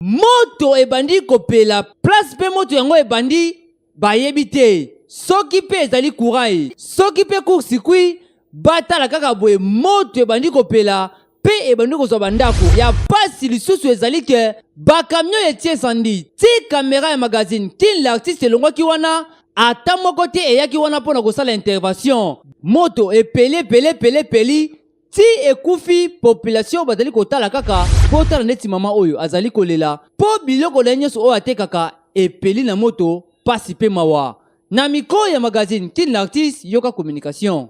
moto ebandi kopela place pe moto yango ebandi bayebi te soki pe ezali courant soki pe court circuit batala kaka boye moto ebandi kopela pe ebandi kozwa bandako ya pasi lisusu ezali ke bakamio etie sandi ti kamera ya magazine ti l'artiste elongwaki wana ata moko te eyaki wana mpona kosala intervention moto epeli ti ekufi population bazali kotala kaka po tala neti mama oyo azali kolela po biloko na nyonso oyo atekaka epeli na moto pasi pe mawa na mikro ya magazine ti l'artiste yoka communication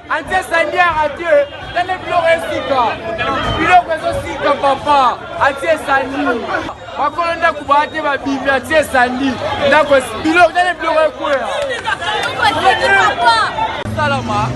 Antie Sandiar Antie, dans les Floresica, Biloko Sika papa, Antie Sandi, Makonda Kubate Babibi, Antie Sandi, Nako Biloko dans les Floresica. Salama,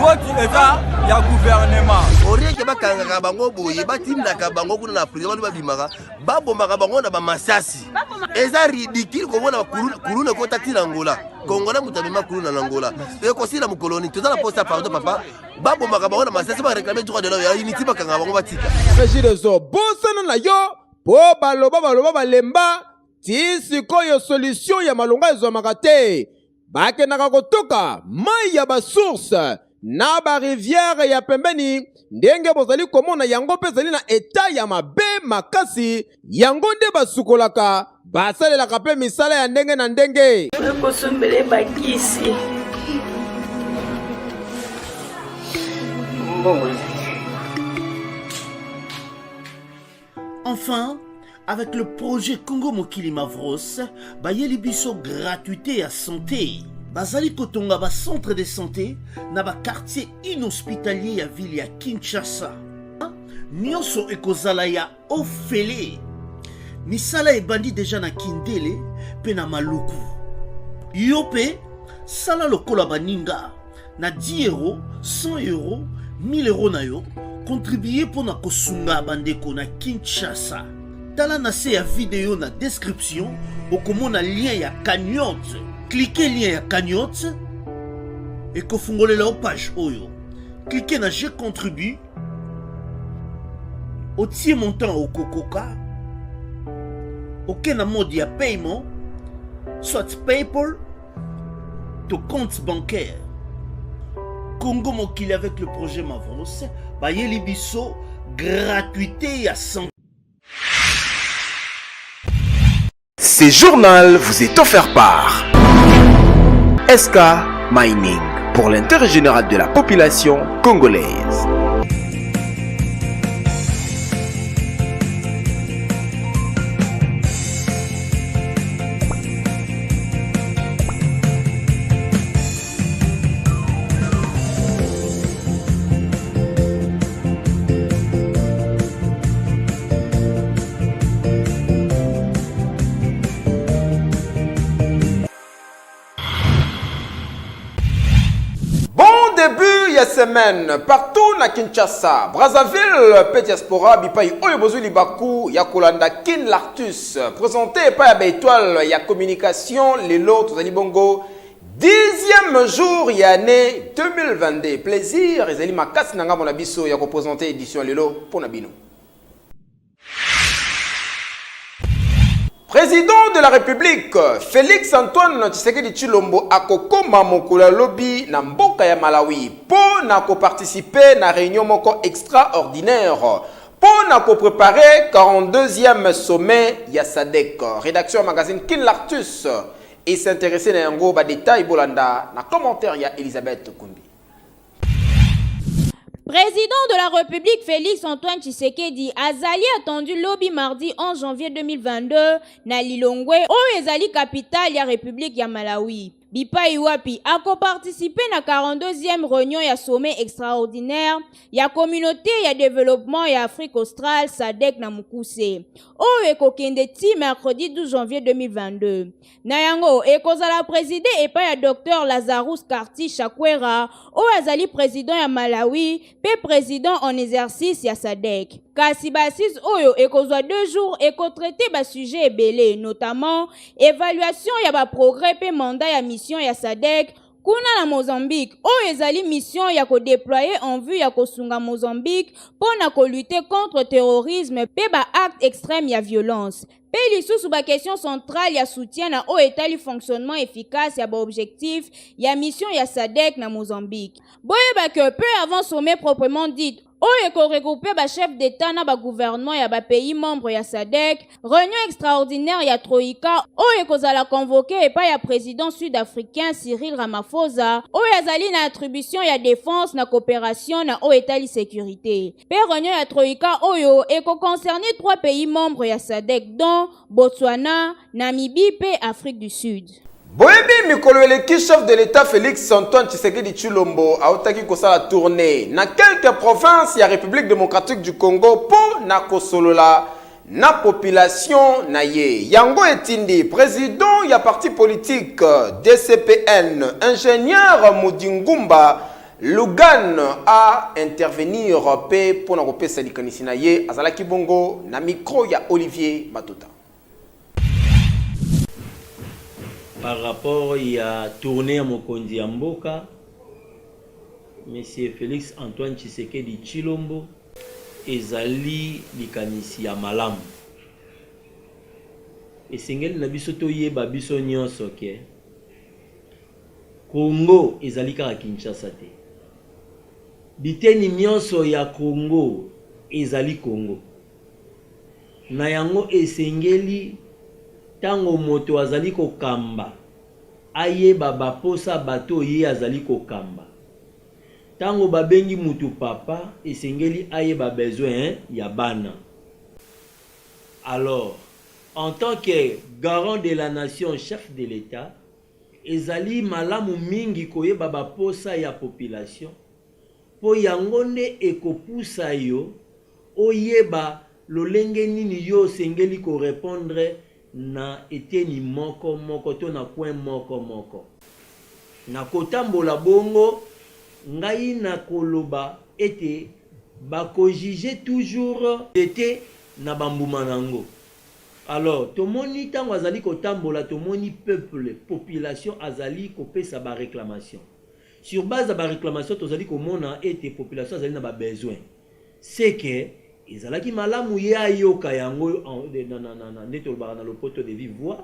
vote état, ya gouvernement. Oriye ke bakanga bango boye batinda ka bango kuna na président babimaka babomaka bango na ba masasi. Eza ridicule ko bona kuluna ko tatina ngola. Kongo na mutabima kuluna na ngola. E ko sila mukoloni tozala posta pardon papa babomaka bango na masasi ba réclamer droit de l'homme ya unité bakanga bango batika. Regideso bosana na yo po baloba balemba ti sikoyo solution ya malonga ezwamaka te. Bakenaka kotoka mai ya basource na ba rivière ya pembeni ndenge bozali komona yango pe zali na etat ya mabe makasi yango nde basukolaka basalelaka pe misala ya ndenge na ndenge kosombele bakisi Enfin, avec le projet Congo Mokili Mavros, bayeli biso gratuité à santé. Bazali kotonga ba centre de santé na ba quartier inhospitalier ya ville ya Kinshasa. Nyonso ekozala ya ofele. Misala ebandi déjà na Kindele pe na Maluku. Yope sala lokola baninga na 10 euros, 100 euros, 1000 euros na yo contribuer pour na kosunga bandeko na Kinshasa. Tala na se ya vidéo na description okomona lien ya cagnotte. Cliquez lien ya cagnotte et kofungolela la page oyo. Cliquez na je contribue. Otie montant au kokoka. Aucun mode ya paiement, soit PayPal, to compte bancaire. Congo Mokili avec le projet Mavros, bayeli biso gratuité à 100. Ce journal vous est offert par SK Mining pour l'intérêt général de la population congolaise. Début ya semaine partout na Kinshasa, Brazzaville, Petiaspora, Bipai Oyebozu Libaku, Yakolanda Kin Lartus, présenté par la étoile ya communication, les lots Bongo, 10e jour ya année 2022. Plaisir, Ezali Makas Nanga Monabiso, ya représenté édition Lelo pour Nabino. Président de la République, Félix Antoine Tshisekedi Tshilombo akokoma mokolo lobi na mboka ya Malawi po na ko participer na réunion moko extraordinaire po na ko préparer 42e sommet ya SADC. Rédaction magazine Kin Lartus et s'intéresser na yango ba détail bolanda na commentaire ya Elisabeth Kumbi. Président de la République Félix Antoine Tshisekedi azali attendu lobby mardi 11 janvier 2022 na Lilongwe oyo ezali capitale ya République ya Malawi. Bipai Wapi a co-participé na 42e réunion ya sommet extraordinaire ya communauté ya développement ya Afrique australe SADC na Mukuse. Oyo ekokende ti mercredi 12 janvier 2022. Na yango ekozala présidé epa ya Dr Lazarus Karti Chakwera oyo azali président ya Malawi pe président en exercice ya SADC. Kasi basis oyo ekozwa 2 jours ekotraité ba sujet ebele notamment évaluation ya ba progrès pe mandat ya mission ya SADC kuna na Mozambique oyo ezali mission ya kodéployer en vue ya kosunga Mozambique pona kolutter contre terrorisme pe ba acte extrême ya violence. Pe lisusu ba question centrale ya soutien na oyo etali fonctionnement efficace ya ba objectif ya mission ya SADC na Mozambique. Boyeba que peu avant sommet proprement dit oyo ko regrouper ba chef d'état na ba gouvernement ya ba pays membres ya SADC, réunion extraordinaire ya Troïka oyo kozala convoqué epa ya président sud-africain Cyril Ramaphosa oyo azali na attribution ya défense na coopération na oyo etali sécurité. Pe réunion ya Troïka oyo eko concerner 3 pays membres ya SADC dont Botswana, Namibie pe Afrique du Sud. Boyebi mikolo eleki chef de l'État Félix Antoine Tshisekedi Tshilombo aotaki kosala tournée na quelques provinces ya République démocratique du Congo pour na kosolola na population na ye. Yango etindi président ya parti politique DCPN ingénieur Mudingumba Lugan a intervenir pe pour na kopesa likanisi na ye azalaki bongo na micro ya Olivier Batuta. Par rapport à tournée à Mokondi ya Mboka, M. Félix Antoine Tshisekedi Tshilombo ezali likanisi ya malamu. Esengeli na biso toyeba biso nyonso ke Congo ezali kaka Kinshasa te. Biteni nyonso ya Congo ezali Congo. Na yango esengeli tango moto azali kokamba ayeba baposa bato ye azali kokamba. Tango babengi mutu papa esengeli ayeba besoin ya bana. Alors, en tant que garant de la nation, chef de l'État, ezali malamu mingi koyeba baposa ya population po yango nde ekopusa yo oyeba lolenge nini yo sengeli ko répondre na eteni moko moko to na point moko moko. Na kotambola bongo ngai na koloba ete bako juger toujours ete na bambuma nango. Alors tomoni tango azali kotambola tomoni peuple population azali kopesa ba réclamation. Sur base de ba réclamation tozali komona ete population azali na ba besoin. C'est que ezalaki malamu ye ayoka yango ndeto lobaka na lopoto de vive voix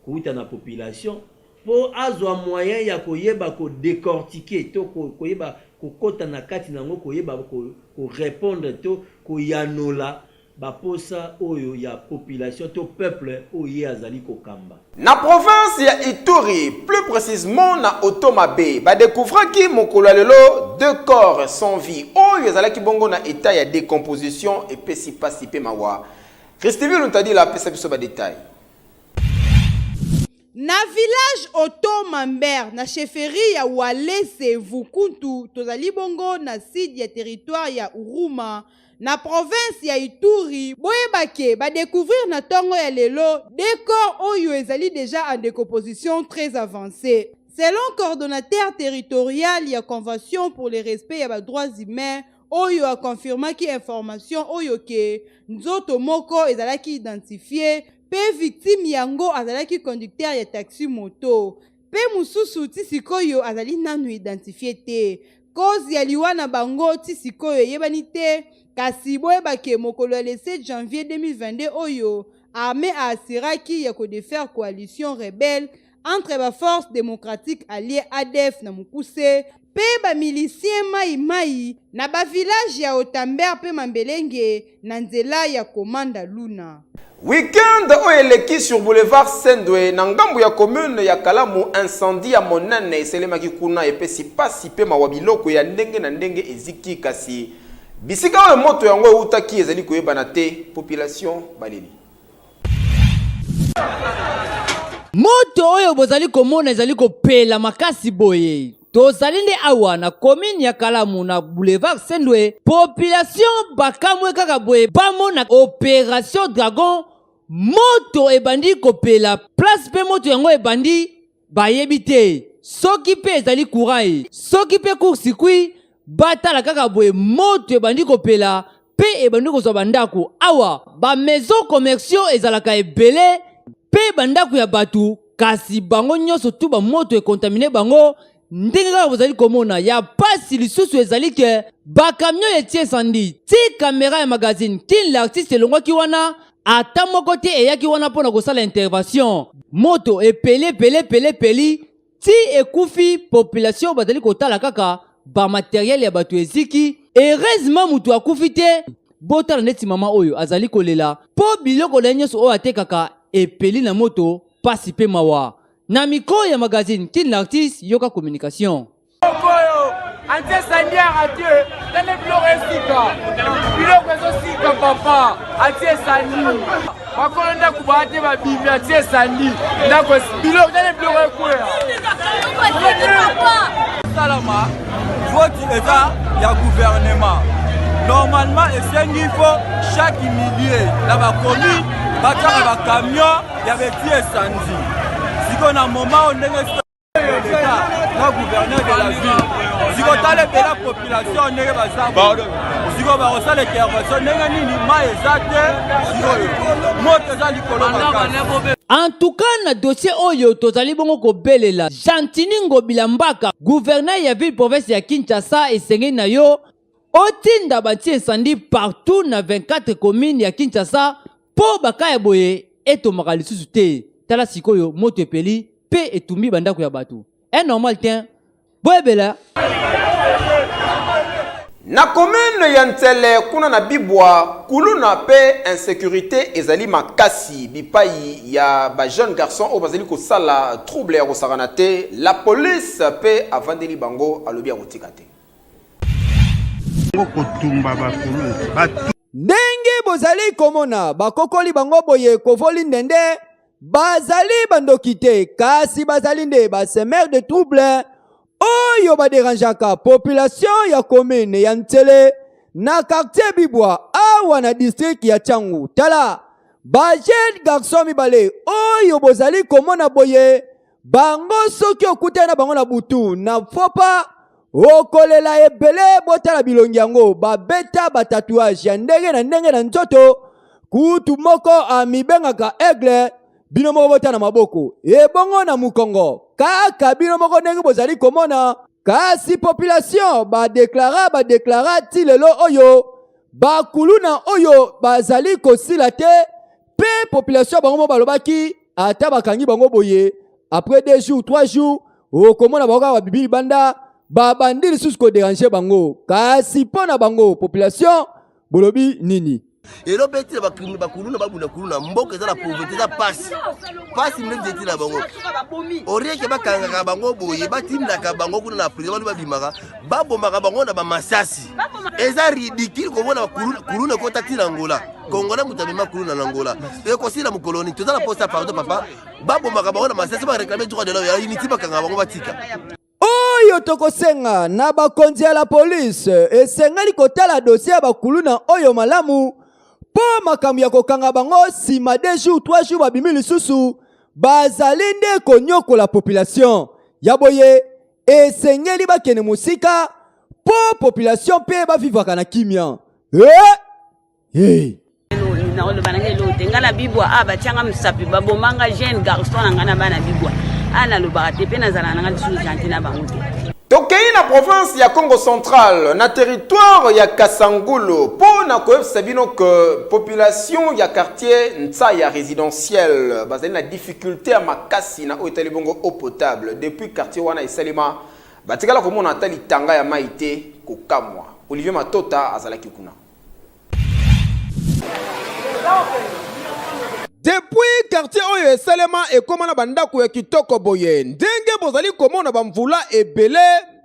kouta na population po azwa moyen ya koyeba ko décortiquer to koyeba kokota na kati nango koyeba ko répondre to koyanola baposa oyo ya population to peuple oyo azali kokamba. Na province ya Ituri, plus précisément na Otomabe, ba découvrir ki mokolo lelo 2 corps sans vie. Oyo ezalaki bongo na état ya décomposition et pesi pasi pe mawa. Christeville nous t'a dit la pesa biso ba détail. Na village Otomamber na chefferie ya Walese Vukuntu tozali bongo na site ya territoire ya Uruma na province ya Ituri boyebake ba découvrir na tongo ya lelo des corps oyo ezali déjà en décomposition très avancée. Selon coordonnateur territorial ya convention pour le respect ya ba droits humains oyo a confirmé ki information oyo ke nzoto moko ezalaki identifié pe victime yango azalaki conducteur ya taxi moto pe mususu tisikoyo azali nanu identifié te. Cause ya liwa na bango tisikoyo yebani te kasi boyebake mokolo le 7 janvier 2022 oyo armée asiraki ya kodefaire coalition rebelle entre ba force démocratique alliée ADF na mukuse pe ba milicien mai na ba village ya Otamber pe Mambelenge na nzela ya Komanda Luna. Weekend oyeleki sur boulevard Sendwe na ngambo ya commune ya Kalamu incendie ya monene eselemaki kuna epesi pasi pe mawabiloko ya ndenge na ndenge eziki kasi bisika oyo moto yango eutaki ezali koyebana te population baleli. Moto oyo bozali komona ezali kopela makasi boye. Tozali nde awa na commune ya Kalamu na boulevard Sendwe. Population bakamwe kaka boye bamona opération Dragon. Moto ebandi kopela place pe moto yango ebandi bayebi te. Soki pe ezali courant, soki pe court-circuit batala kaka boye moto ebandi kopela pe ebandi kozwa bandako. Awa ba maison commerciaux ezalaka ebele pe bandako ya batu kasi bango nyonso tu ba moto e contaminer bango ndenge kaka bozali komona ya pasi lisusu ezali ke bakamio etie sandi ti kamera ya magazine ti l'artiste elongwaki wana ata moko te eyaki wana mpona kosala intervention moto epeli ti ekufi population bazali kotala kaka bamateriele ya bato eziki heureusement mutu akufi te botala neti mama oyo azali kolela mpo biloko na ye nyonso oyo atekaka epeli na moto pasi mpe mawa na mikro ya magazine tin l'artiste yoka communication oyo antie sandiara te tala biloko esika biloko ezosika papa atie sandi makolo ndako baa te babimi atie sandi ndako biloko tala biloko ekwea salama vote eza ya gouvernement normalement esengi fo chaque millier na bacommune bataka bacamion ya beti esandi siko na moment oyo ndenge na gouverneur de la ville siko tala ebela population ndenge baza siko bakosala intervention ndenge nini mai eza te sikoyo moto eza likolo makasi. En tout cas, na dossier oyo tozali bongo kobelela Jantini Ngobila Mbaka, gouverneur ya ville province ya Kinshasa esengeli na yo otinda bati incendie partout na 24 communes ya Kinshasa po bakaya boye etomaka lisusu te. Tala sikoyo moto epeli pe etumbi bandako ya bato. Normal tien boyebela na commune ya Ntele kuna na Bibwa kuluna pe insécurité ezali makasi bipai ya ba jeune garçon o bazali ko sala trouble ya kosakana te la police pe avandeli bango alobi ya kotika te ndenge bozali komona bakokoli bango boye kovoli ndende bazali bandoki te kasi bazali nde basemer de trouble oyo baderanjaka population ya commune ya Ntele na quartier Bibwa awa na district ya Tchangu. Tala ba jeune garçon mibale oyo bozali komona boye bango soki okutana bango na butu na fopa okolela ebele botala bilongi yango babeta ba tatouage ya ndenge na nzoto kutu moko amibengaka aigle bino moko bota na maboko ebongo na mukongo kaka bino moko ndenge bozali komona kasi population badeklara ti lelo oyo bakuluna oyo bazali kosila te pe population bango mo balobaki ata bakangi bango boye après 2 jours 3 jours okomona bango kaka babibili banda babandi lisusu koderange bango kasi mpo na bango population bolobi nini elo betile bakuluna babunda mboka eza na pauvreté eza pasi ndenge etila bango orieke bakangaka bango boye batindaka bango kuna na prison bano babimaka babomaka bango na bamasasi eza ridicule komona kuluna ekota tina ngola kongola moto amema kuluna na ngola ekosila mokoloni toza na posta pardon papa babomaka bango na masasi bareklame droit de l'homme ya unité bakangaka bango batika oyo tokosenga na bakonzi ya la police esengeli kotala dossier ya bakuluna oyo malamu po makambo ya kokanga bango sima 2 jours 3 jours babimi lisusu bazali nde konyokola population ya boye esengeli bakene mosika po population pe bavivaka na kimia ngana Bibwa abachanga msapi babomanga jeune garçon na ngana bana Bibwa ana lobaka te pe nazala na ngana sulu janti na bango te. Tokei na province ya Congo central na territoire ya Kasangulu po na koyebisa bino que population ya quartier Ntsaya résidentiel bazali na difficulté ya makasi na oyo etali bongo eau potable depuis quartier wana esalema batikala komona ata litanga ya mai te kokamwa. Olivier Matota azalaki kuna. Depuis quartier oyo esalema ekomana bandako ya kitoko boye ndenge bozali komona bamvula ebele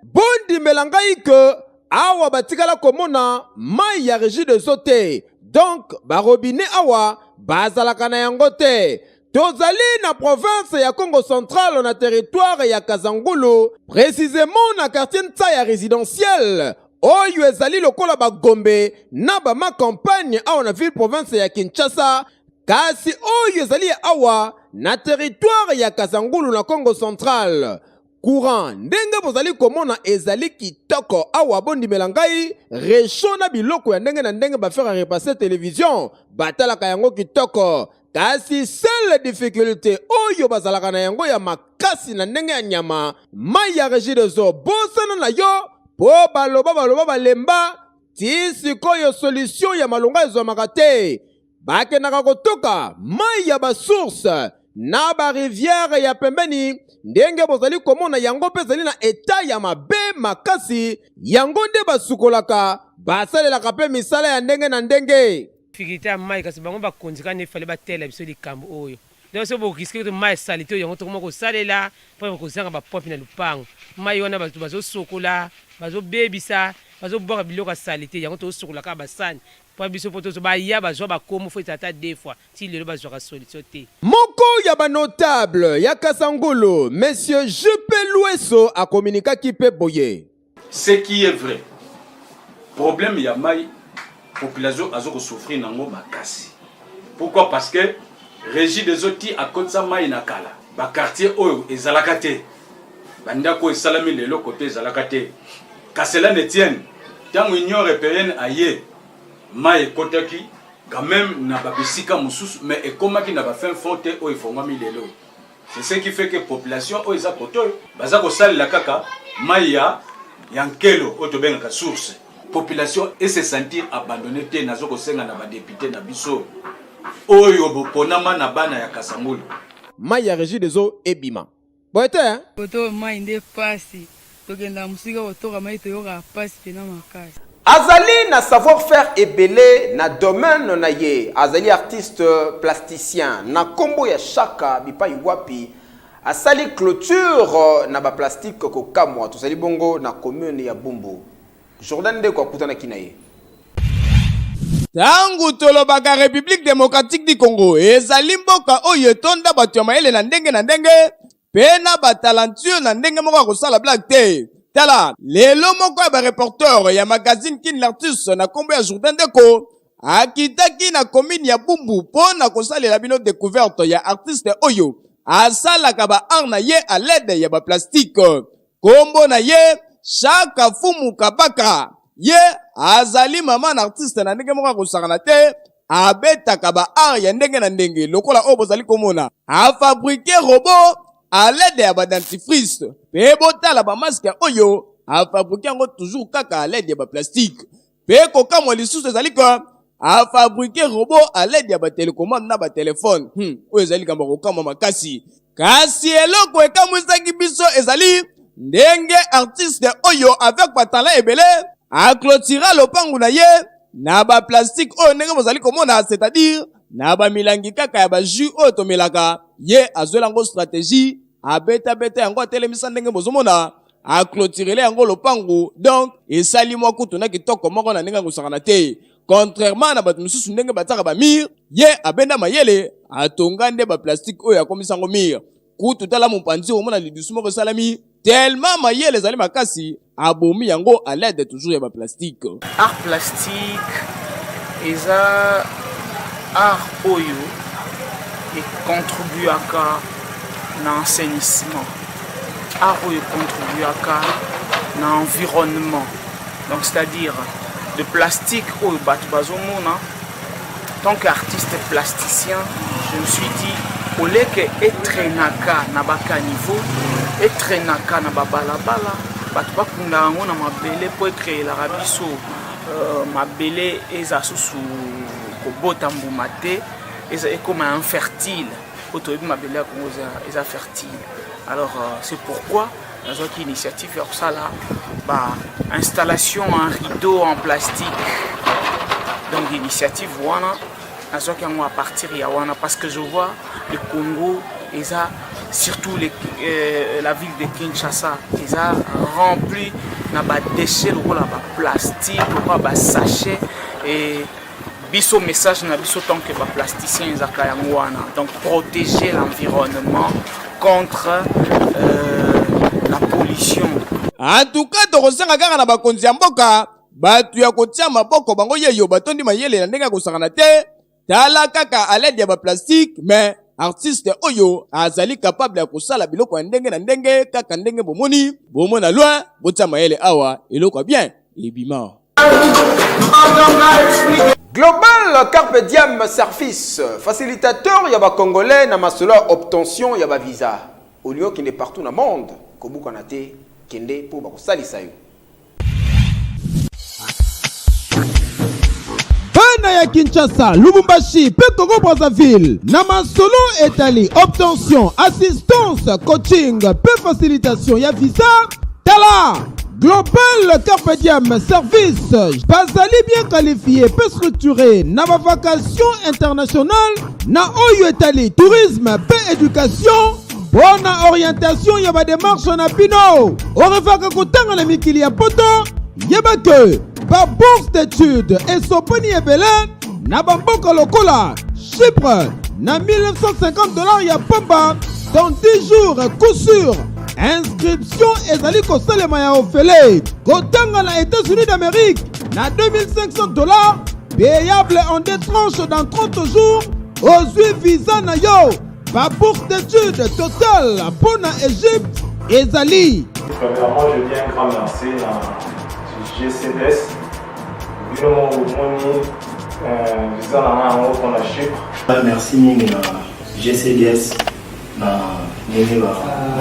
bondimela ngai ke awa batikala komona mai ya régie de zote donc barobine awa bazalaka na yango te tozali na province ya Congo central na territoire ya Kazangulu précisément na quartier Ntsaya résidentiel oyo ezali lokola bagombe na bama campagne awa na ville province ya Kinshasa kasi oyo ezali awa na territoire ya Kazangulu na Congo central courant ndenge bozali komona ezali kitoko awa bondimela ngai réchaud na biloko ya ndenge na ndenge bafera repasser télévision batalaka yango kitoko kasi seule difficulté oyo bazalaka na yango ya makasi na ndenge ya nyama mai ya Regideso bosana na yo po baloba balemba ti sikoyo solution ya malonga ezwamaka te bakendaka kotoka mai ya basource na barivière ya pembeni ndenge bozali komona yango mpe ezali na eta ya mabe makasi yango nde basukolaka basalelaka mpe misala ya ndenge na ndenge difficulté ya mai kasi bango bakonzi kani efale batela biso likambo oyo donc so boriske te mai esali te oyo yango tokoma kosalela mpo bakozanga bapompe na lupango mai wana bato bazosokola bazobebisa bazobwaka biloko ya sali te yango tozosokola kaka basani mpo biso mpo tozo baya bazwa bakomo fo ata 2 fois ti lelo bazwaka solution te moko ya banotable ya Kasangulu monsieur Jupe Lueso akomunikaki mpe boye ce qui est vrai problème ya mai population azo souffrir nango makasi pourquoi parce que Regideso ti akotsa mai na kala ba quartier oyo ezalaka te bandako esalami lelo côté ezalaka te Kasela ne tienne tango union européenne aye mai ekotaki quand même na babisika mususu mais ekomaki na ba fin fonte oyo efongami lelo c'est ce qui fait que population oyo eza koto baza kosalela kaka mai ya nkelo oyo tobengaka source population et se sentir abandonné te nazo kosenga na ba député na biso oyo boponama na bana ya Kasangulu mai ya Regideso ebima boye te hein koto mai nde pasi tokenda musika kotoka mai toyoka pasi pena makasi azali na savoir-faire ebele na domaine na ye azali artiste plasticien na kombo ya Shaka bipai wapi asali clôture na ba plastique kokamwa tozali bongo na commune ya Bumbu Jordan de kwa kutana kina ye tangu tolobaka République démocratique du Congo ezali mboka oyo etonda bato ya mayele na ndenge pe na batalentueux na ndenge moko ya kosala blague te tala lelo moko ya bareporteur ya magazine Kin l'artiste na kombo ya Jordan Deko akitaki na commune ya Bumbu mpo na kosalela bino découverte ya artiste oyo asalaka ba art na ye à l'aide ya ba plastique kombo na ye Shaka Fumu Kabaka ye azali mama na artiste na ndenge moko kosakana te abetaka ba art ya ndenge na ndenge lokola oyo bozali komona afabriquer robot à l'aide ya ba dentifrice pe botala ba masque oyo afabriquer yango toujours kaka à l'aide ya ba plastique pe kokamwa lisusu ezali ko afabriquer robot à l'aide ya ba télécommande na ba téléphone oyo ezali kamba kokamwa makasi kasi eloko ekamwisaki biso ezali ndenge artiste oyo avec ba talent ebele a clôtira lopangu na ye na ba plastique oyo ndenge bozali komona c'est-à-dire na ba milangi kaka ya ba jus oyo tomelaka ye azwela ngo stratégie abeta yango atelemisa ndenge bozomona a clôtirer yango lopangu donc esali mwa kutu na kitoko moko na ndenge kosakana te contrairement na bato misusu ndenge bataka ba mire ye abenda mayele atonga nde ba plastique oyo akomisa ngo mire kutu tala mopanzi omona lidusu moko salami tellement mayele ezali makasi abomi yango à l'aide toujours ya ba plastique art plastique eza art oyo et contribuaka na assainissement art oyo contribuaka na environnement donc c'est-à-dire de plastique oyo bato bazomona tant qu'artiste plasticien je me suis dit au lieu que etrenaka na bakaniveau etrenaka na babalabala bato bakunda yango na mabele mpo ekreelaka biso mabele eza susu kobota mbuma te ekoma infertile po toyebi mabele ya kongo eza fertile alors c'est pourquoi nazwaki initiative ya kosala installation en rideau en plastique donc initiative wana nazwaki yango à partir ya wana parce que je vois le Congo eza surtout la ville de Kinshasa eza rempli na ba déchets lokola ba plastique lokola ba sachet et biso message na biso tant que ba plasticien ezaka yango wana donc protéger l'environnement contre la pollution. En tout cas tokosenga kaka na bakonzi ya mboka bato ya kotia maboko bango yeyo batondi mayele na ndenge kosakana te tala kaka à l'aide ya ba plastique mais artiste oyo azali capable ya kosala biloko ya ndenge na ndenge kaka ndenge bomona loin botia mayele awa eloko bien ebima Global Carpe Diem Service, facilitateur yaba congolais na masolo obtention yaba visa. Au lieu qui est partout dans le monde, comme vous connaissez, kende pour bako salisa yo. Bana ya Kinshasa, Lubumbashi, pe Congo Brazzaville, na masolo etali obtention, assistance, coaching, pe facilitation ya visa. Tala Global Carpe Diem Service, bazali bien qualifié, peu structuré, na ma vacation internationale, na oyo etali tourisme, pe éducation, bonne orientation, yaba démarche na pino, orevaka kotanga na mikili ya poto, yaba que, ba bourse d'études, et soponi ebele, na bamboka lokola, Chypre, na $1950 ya pamba, dans 10 jours, coup sûr. Inscription ezali kosalema ya ofele kotanga na États-Unis d'Amérique na $2500 payable en deux tranches dans 30 jours ozwi visa na yo ba bourse d'études totale pour na Égypte ezali. Premièrement, je dis un grand merci à GCDS vraiment moni visa na ngo pour la Chypre. Merci mingi na GCDS na nini ba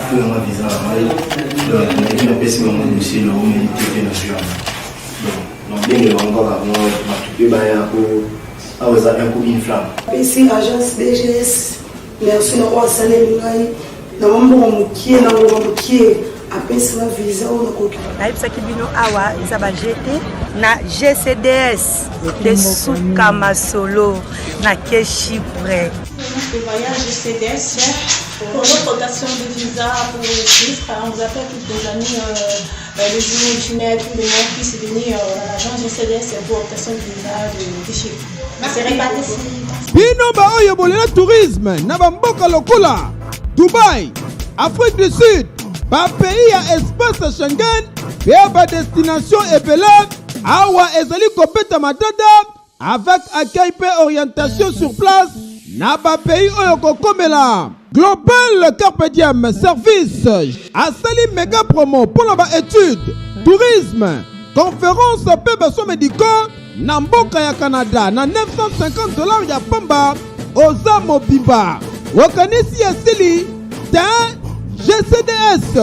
fuyo ma visa na mai donc na pesi ba mo dossier lo mo TV national donc bien on va ka mo matupe ba ya ko awaza un coup inflam pesi agence DGS merci na kwa sale ngai na mambo mukie na ngo mukie apesi na visa on ko naipsa kibino awa za ba GT na GCDS de Souka Masolo na ke Chypre. Le voyage GCDS pour notre rotation de visa pour les Chypre. On vous appelle toutes les années les imaginaires, tous les gens puissent venir à l'agence GCDS pour obtention de visa de Chypre. C'est réparti. Bino ba oyo bolela tourisme na bamboka lokola Dubaï, Afrique du Sud, ba pays ya espace Schengen, pe ba destination ebele awa ezali kopeta matata avec accueil pe orientation sur place na ba pays oyo kokomela. Global Carpe Diem Service asali méga promo pour la ba étude, tourisme, conférence pe besoins médicaux na mboka ya Canada na $950 ya pamba oza mobimba. Wakanisi ya sili ten GCDS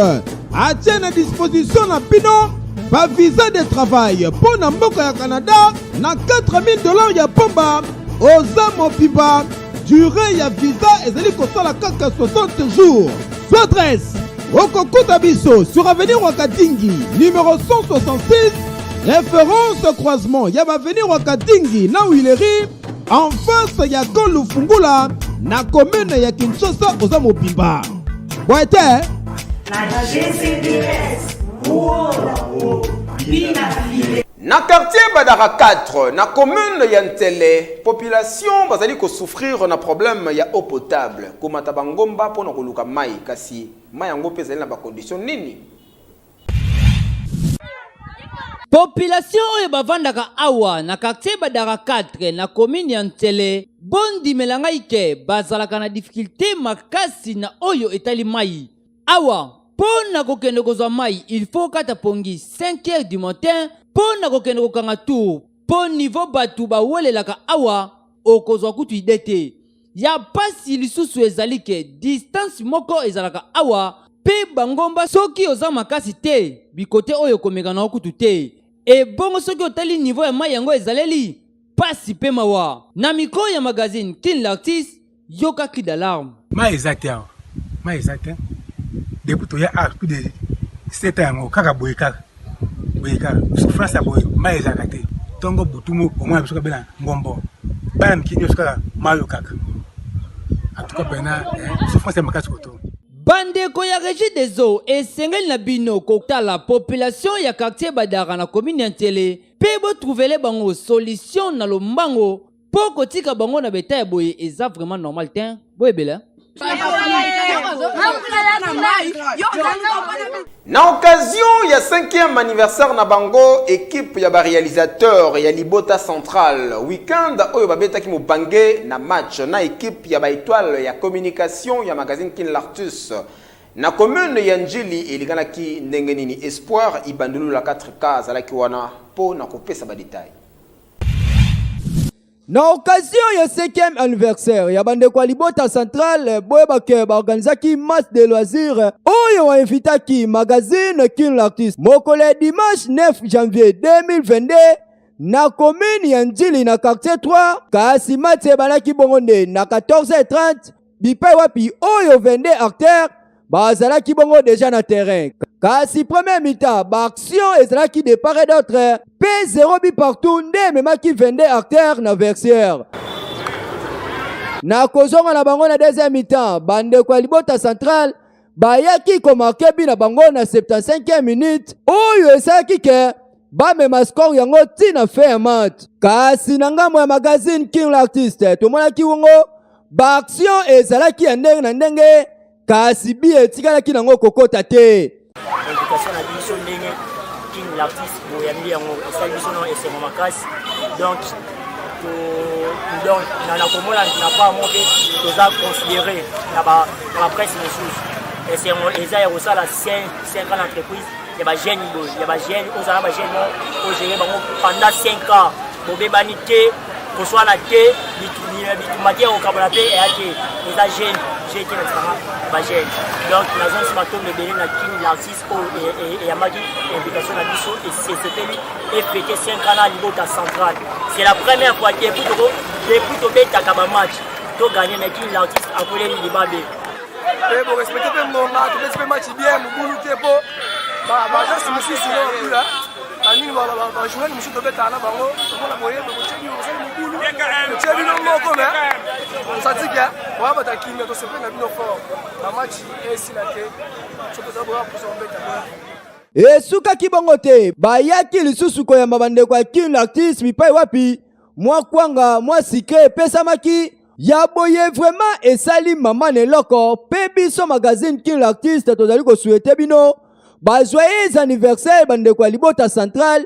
a tient à disposition na pino ba visa de travail pour na mboka ya Canada na $4000 ya pamba oza mobimba. Durée ya visa ezali kosala kaka 60 jours. Adresse Okokuta biso sur avenue Wakatingi numéro 166, référence croisement Yaba avenue Wakatingi na Willery en face ya Kolu Fungula na commune ya Kinshasa oza mobimba. Boite Na GCDS na quartier Badara 4 na commune ya Ntele, population bazali ko souffrir na problème ya eau potable komata bangomba pona koluka mai kasi mai yango pe zali na ba condition nini. Population oyo bavandaka awa na quartier Badara 4 na commune ya Ntele bondi melanga ike bazalaka na difficulté makasi na oyo etali mai awa. Pona kokende kozwa mai, il faut kata pongi 5h du matin. Pona kokende kokanga tour. Pon niveau batu ba wolelaka awa okozwa kutu idete. Ya pasi lisusu ezali ke distance moko ezalaka awa pe bangomba soki oza makasi te bikote oyo komeka na okutu te. E bongo soki otali niveau ya mai yango ezaleli pasi pe mawa. Na miko ya magazine Kin l'artiste yoka cri d'alarme. Mai exacte. Mai exacte. Depuis tout ya plus de 7 ans kaka boy kaka souffrance ya boy mai ezakate tongo butumu au moins bisoka bena ngombo bana mkinyo soka mayo kaka atuka bena souffrance ya makasi koto bandeko ya régie des eaux esengeli na bino kotala population ya quartier Badara na commune ya Ntele pe bo trouvele bango solution na lombango po kotika bango na beta ya boye eza vraiment normal te boyebela. Na occasion ya 5e anniversaire na bango équipe ya ba réalisateur ya Libota Central weekend oyo babeta ki mobange na match na équipe ya ba étoile ya communication ya magazine Kin l'artiste na commune ya Njili elikanaki ndenge nini espoir ibandulu la 4K zalaki wana po na kopesa ba détail. Na occasion ya 5e anniversaire ya bandeko Libota Central boyeba ke baorganizaki masse de loisirs oyo wa invitaki magazine King l'artiste mokole dimanche 9 janvier 2022 na commune ya Njili na quartier 3 kasi match balaki bongonde na 14h30 bipai wapi oyo 22 acteurs bazalaki bongo déjà na terrain kasi premier mi-temps ba action ezalaki de part et d'autre P0 bi partout nde memaki 22 acteurs na versière na kozonga na bango na deuxième mi-temps bandeko ya Libota Central bayaki komarke bi na bango na 75e minute oyo esalaki ke bamema score yango tina fin ya match kasi na ngambo ya magazine King l'artiste tomonaki wongo ba action ezalaki ya ndenge na ndenge kasi bi etikalaki nango kokota te invitation na biso ndenge King l'artiste boyambi yango esali biso na esengo makasi donc na komona na pas monté toza considéré na ba presse mosusu esengo eza ya kosala 5 ans d'entreprise ya ba jeune boy ya ba jeune ozala ba jeune o gérer bango pendant 5 ans bobebani te koswana te bitumatière okabona pe eyaki eza jeune j'ai été na jeune donc la zone se matombe belé na King l'artiste et yamaki invitation na biso et c'était lui et fêté 5 ans à Libota Central. C'est la première fois que depuis to beta kaba match to gagner na King l'artiste appelé Libabe. Et bon respecter pe monga to respecter match bien mugulu te po ba just musisi no kula ani ba jouer musu to beta na bango to na boye ko chebi o sali mugulu chebi no moko me satika wa ba ta King to se pe na bino fort na match esi na te to ko zabura pour son beta esukaki bongo te bayaki lisusu koyamba bandeko ya King l'artiste bipai wapi mwa kwanga mwa sikre epesamaki ya boye vraiment esali mama neloko pe biso magazine King l'artiste tozali kosouhaite bino bajoyeux anniversaire bandeko ya Libota Central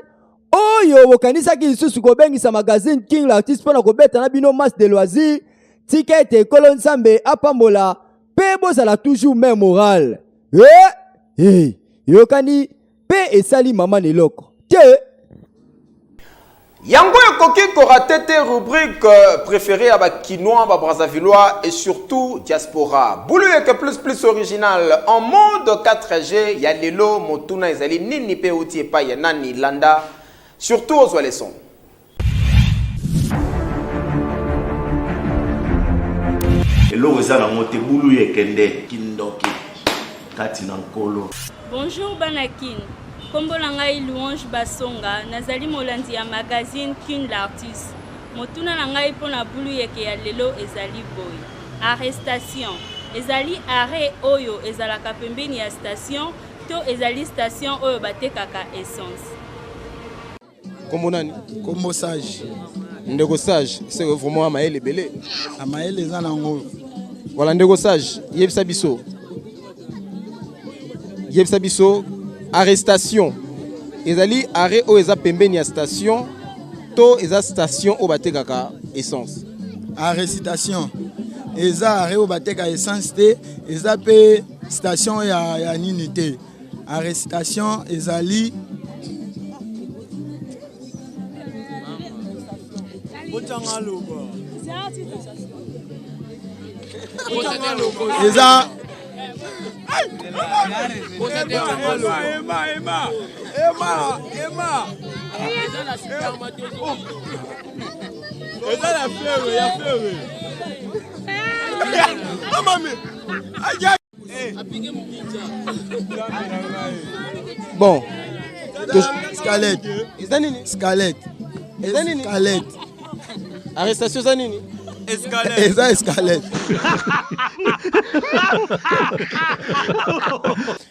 oyo bokanisaki lisusu kobengisa magazine King l'artiste mpona kobeta na bino masse de loisirs tika ete ekolo nzambe apambola pe bozala toujours même moral yokani pe esali mama neloko te yango ekoki korate te rubrique préférée à bakinois babrazavillois et surtout diaspora bulu yeke plus original en mode 4G ya lelo motuna ezali nini pe uti epai ya nani landa surtout ozwa leson eloko eza nango te bulu yekende kindoki kati na nkolo. Bonjour Banakin, kombo na ngai Louange Basonga, nazali molandi ya magazine King l'artiste. Motuna na ngai pona bulu yeke ya lelo ezali boy. Arrestation. Ezali arrêt oyo ezalaka pembeni ya station to ezali station oyo batekaka essence. Kombo nani? Kombo Sage. Ndeko Sage, c'est vraiment amaele belé. Amaele eza nango. Voilà Ndeko Sage, yebisa biso. Yebisa biso arrestation. Ezali arrêt o eza pembeni ya station to eza station o batekaka essence. Arrestation. Eza arrêt o bateka essence te, eza pe station ya nini te. Arrestation ezali eza bon Scarlett. Scarlett. Scarlett. Arrestation za nini? Eza Scarlett.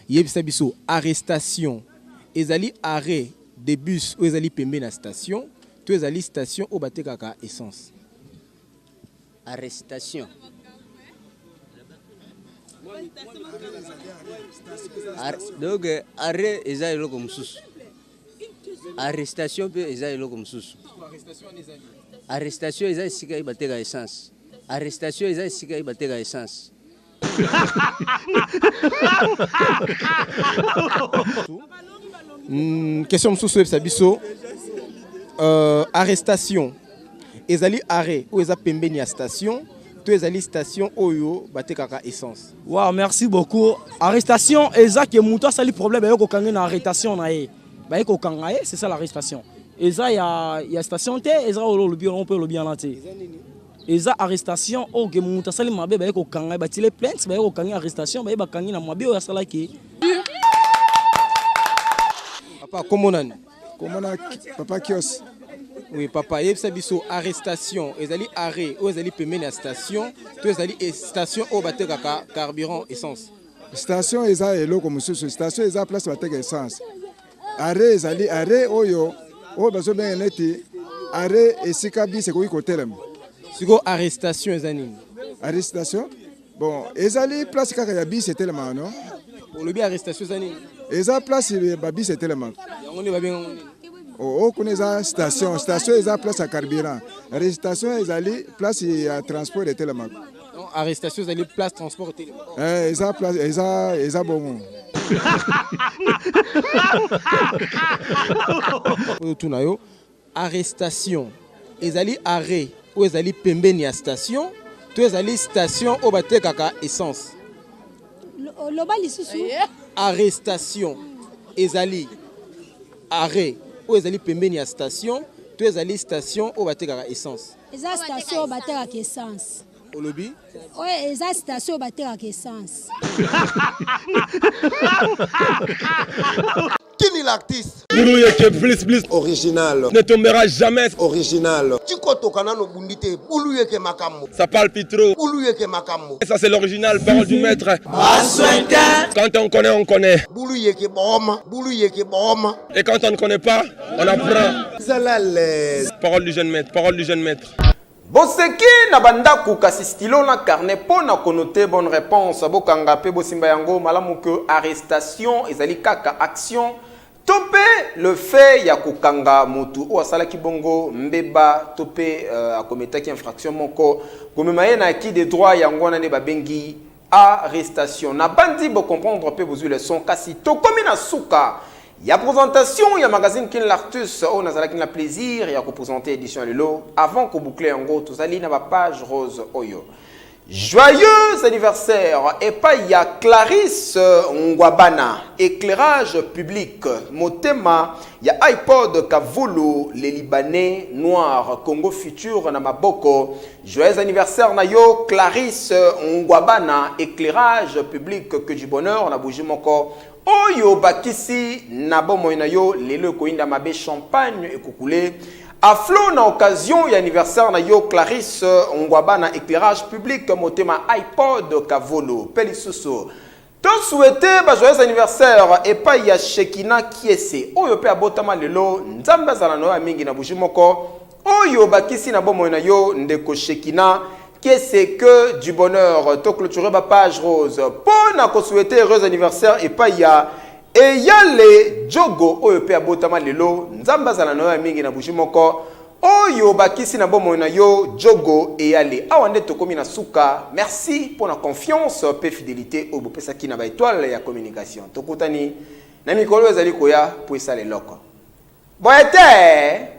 Yebisa biso arrestation. Ezali arrêt de bus ou ezali pembe na station, to ezali station o batekaka essence. Arrestation. Donc arrêt eza eloko mususu. Arrestation pe eza eloko mususu. Arrestation eza esika ibateka essence. Arrestation eza esika ibateka essence. Question mosusu oyebisa biso arrestation ezali arrêt oyo eza pembeni ya station to ezali station oyo batekaka essence. Wow, merci beaucoup. Arrestation eza ke mutu asali problème yo kokanga na arrestation na ye. Ba ye kokanga ye, c'est ça l'arrestation. Eza ya station te, eza olobi on peut lobi en te. Eza arrestation o ke mutu asali mabe ba ye kokanga ba tile plainte ba ye kokanga arrestation ba ye bakangi na mabe oyo asala ki. Papa komonani? Komona papa Kios. Oui, papa, yebisa biso arrestation, ezali arrêt, ou ezali pembeni ya station, to ezali station oyo batekaka carburant essence. Station eza eloko mosusu, station eza place bateka essence. Arrêt ezali arrêt oyo bazobenga neti arrêt esika bisi ekoki kotelema. Siko arrestation eza nini? Arrestation? Bon, ezali place kaka ya bisi etelema, non? Olobi arrestation eza nini? Eza place ba bisi etelema. Yango nde babenga ngo nini? Oh, connaît station. Station est à place à carburant. Arrestation est allée place à transport de télémac. Non, arrestation est allée place transport de télémac. Eza place, eza bon. Tunayo arrestation est allée arrêt ou est allée pembeni à station. Tu es allée station au batekaka essence. Loba lisusu. Arrestation est allée arrêt ou ezali pembeni ya station, to ezali station o batekaka essence. Eza station o batekaka essence. Olobi? Ouais, eza station o batekaka essence. Kini l'artiste? Boulou que bliss original. Ne tombera jamais. Original. Tu kotokana no bundite. Boulou que makambo. Ça parle plus trop. Boulou que makambo. Ça c'est l'original, parole du maître. Quand on connaît, on connaît. Boulou que boma. Boulou que boma. Et quand on ne connaît pas, on apprend. Zalales. Parole du jeune maître, parole du jeune maître. Boseki na bandaku kasi stylo na carnet po na konote bonne réponse bokanga pe bosimba yango malamu que arrestation ezali kaka action topé le fait ya kokanga mutu o asala kibongo mbeba topé akometaki infraction moko komema ye na ki de droit yango na ne babengi arrestation na bandi bo comprendre pe bozu le son kasi to komi na suka. Il y a présentation, il y a magazine qui l'artus, on a qui plaisir, il y a présenter édition Lelo avant qu'on boucle en gros tout ça na ma page rose oyo. Joyeux anniversaire et pas il y a Clarisse Ngwabana éclairage public motema il y a iPod Kavulu les Libanais noirs Congo futur na maboko. Joyeux anniversaire na yo Clarisse Ngwabana éclairage public que du bonheur na bougi moko. Oyo bakisi na bomoy na yo lelo koinda mabe champagne ekukule aflo na occasion ya anniversaire na yo Clarisse Ngwabana éclairage public motema iPod Kavolo pelisusu to souhaiter ba joyeux anniversaire et pas ya Shekina Kiese oyo pe abotama lelo nzambe azala no ya mingi na bujimoko oyo bakisi na bomoy na yo ndeko Shekina c'est que du bonheur. To clôturer ma page rose. Pour na ko souhaiter heureux anniversaire et pas ya et ya le jogo oyo pe abotama lelo nzamba zala no ya mingi na bujimoko oyo bakisi na bomo na yo jogo et yale awande tokomi na suka. Merci pour la confiance pe fidélité au bopesa ki na ba étoile ya communication. Tokutani na mikolo ezali koya pour ça les loko. Boete